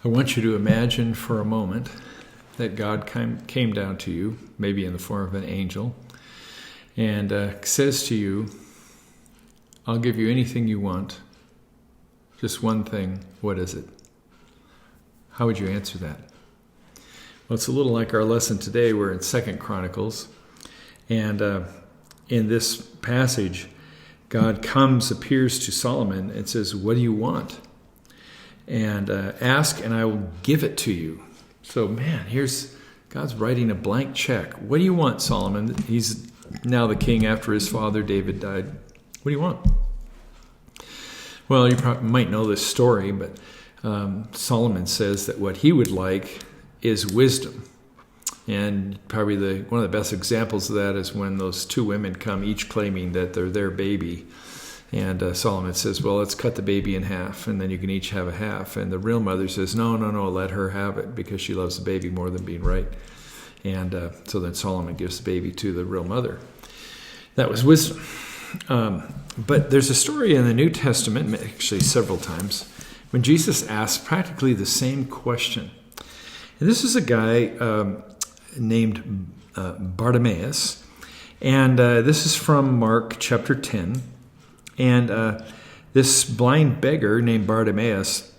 I want you to imagine for a moment that God came down to you, maybe in the form of an angel, and says to you, I'll give you anything you want. Just one thing. What is it? How would you answer that? Well, it's a little like our lesson today. We're in 2 Chronicles. And in this passage, God appears to Solomon and says, what do you want? And ask and I will give it to you. So, man, here's God's writing a blank check. What do you want, Solomon? He's now the king after his father David died. What do you want? Well, you probably might know this story, but Solomon says that what he would like is wisdom. And probably one of the best examples of that is when those two women come, each claiming that they're their baby. And Solomon says, well, let's cut the baby in half, and then you can each have a half. And the real mother says, no, let her have it, because she loves the baby more than being right. And so then Solomon gives the baby to the real mother. That was wisdom. But there's a story in the New Testament, actually several times, when Jesus asked practically the same question. And this is a guy named Bartimaeus. And this is from Mark chapter 10. And this blind beggar named Bartimaeus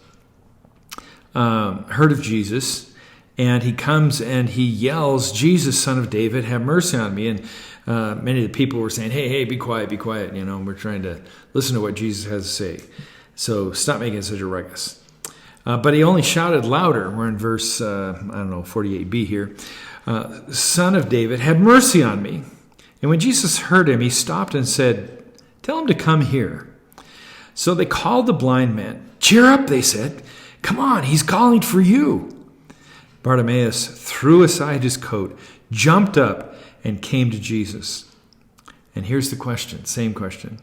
heard of Jesus, and he comes and he yells, Jesus, son of David, have mercy on me. And many of the people were saying, hey, be quiet. We're trying to listen to what Jesus has to say. So stop making such a ruckus. But he only shouted louder. We're in verse, 48b here. Son of David, have mercy on me. And when Jesus heard him, he stopped and said, tell him to come here. So they called the blind man. Cheer up, they said. Come on, he's calling for you. Bartimaeus threw aside his coat, jumped up, and came to Jesus. And here's the question, same question.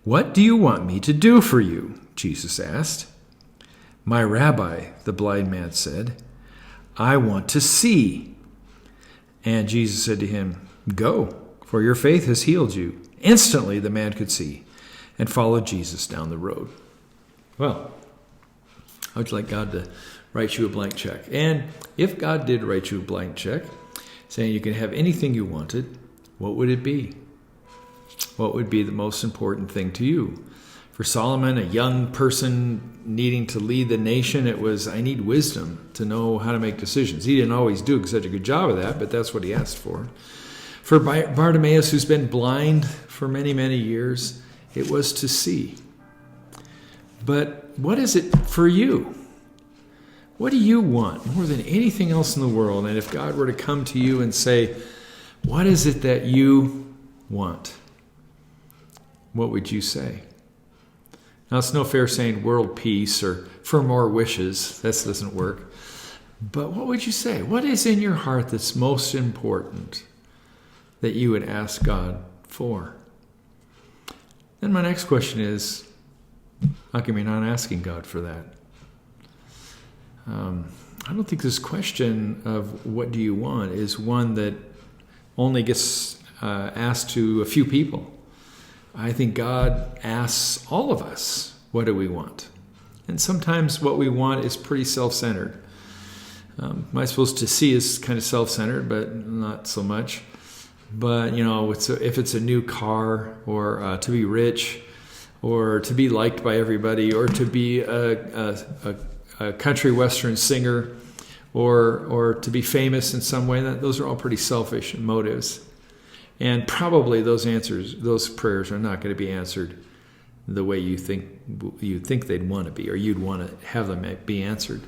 What do you want me to do for you? Jesus asked. My rabbi, the blind man said, I want to see. And Jesus said to him, go, for your faith has healed you. Instantly, the man could see and followed Jesus down the road. Well, I would like God to write you a blank check. And if God did write you a blank check, saying you can have anything you wanted, what would it be? What would be the most important thing to you? For Solomon, a young person needing to lead the nation, it was, I need wisdom to know how to make decisions. He didn't always do such a good job of that, but that's what he asked for. For Bartimaeus, who's been blind for many, many years, it was to see. But what is it for you? What do you want more than anything else in the world? And if God were to come to you and say, what is it that you want? What would you say? Now, it's no fair saying world peace or for more wishes. That doesn't work. But what would you say? What is in your heart that's most important that you would ask God for? Then my next question is, how come you're not asking God for that? I don't think this question of what do you want is one that only gets asked to a few people. I think God asks all of us, what do we want? And sometimes what we want is pretty self-centered. I suppose to see is kind of self-centered, but not so much. But, if it's a new car or to be rich or to be liked by everybody or to be a country western singer or to be famous in some way, those are all pretty selfish motives. And probably those prayers are not going to be answered the way you think they'd want to be, or you'd want to have them be answered.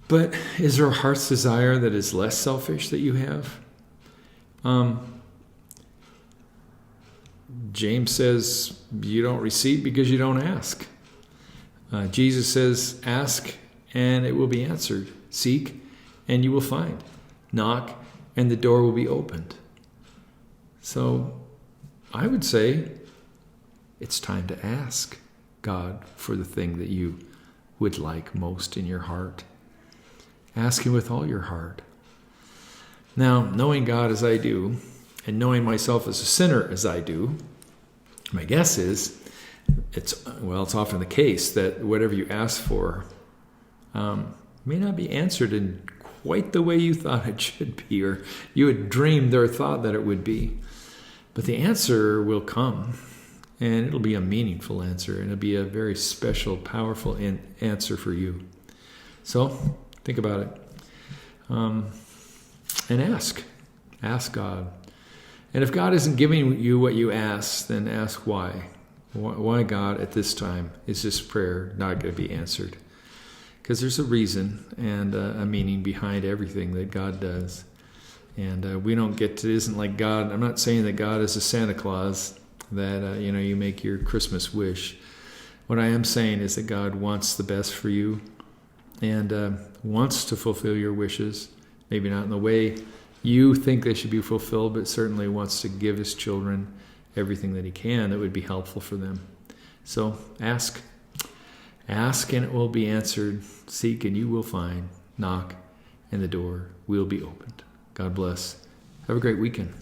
But is there a heart's desire that is less selfish that you have? James says you don't receive because you don't ask. Jesus says, ask and it will be answered. Seek and you will find. Knock and the door will be opened. So I would say it's time to ask God for the thing that you would like most in your heart. Ask Him with all your heart. Now, knowing God as I do, and knowing myself as a sinner as I do, my guess is it's often the case that whatever you ask for may not be answered in quite the way you thought it should be, or you had dreamed or thought that it would be. But the answer will come, and it'll be a meaningful answer, and it'll be a very special, powerful answer for you. So think about it, and ask. Ask God. And if God isn't giving you what you ask, then ask why. Why, God, at this time is this prayer not going to be answered? Because there's a reason and a meaning behind everything that God does. And we don't get to, it isn't like God, I'm not saying that God is a Santa Claus, that, you make your Christmas wish. What I am saying is that God wants the best for you and wants to fulfill your wishes, maybe not in the way you think they should be fulfilled, but certainly wants to give his children everything that he can that would be helpful for them. So ask. Ask and it will be answered. Seek and you will find. Knock and the door will be opened. God bless. Have a great weekend.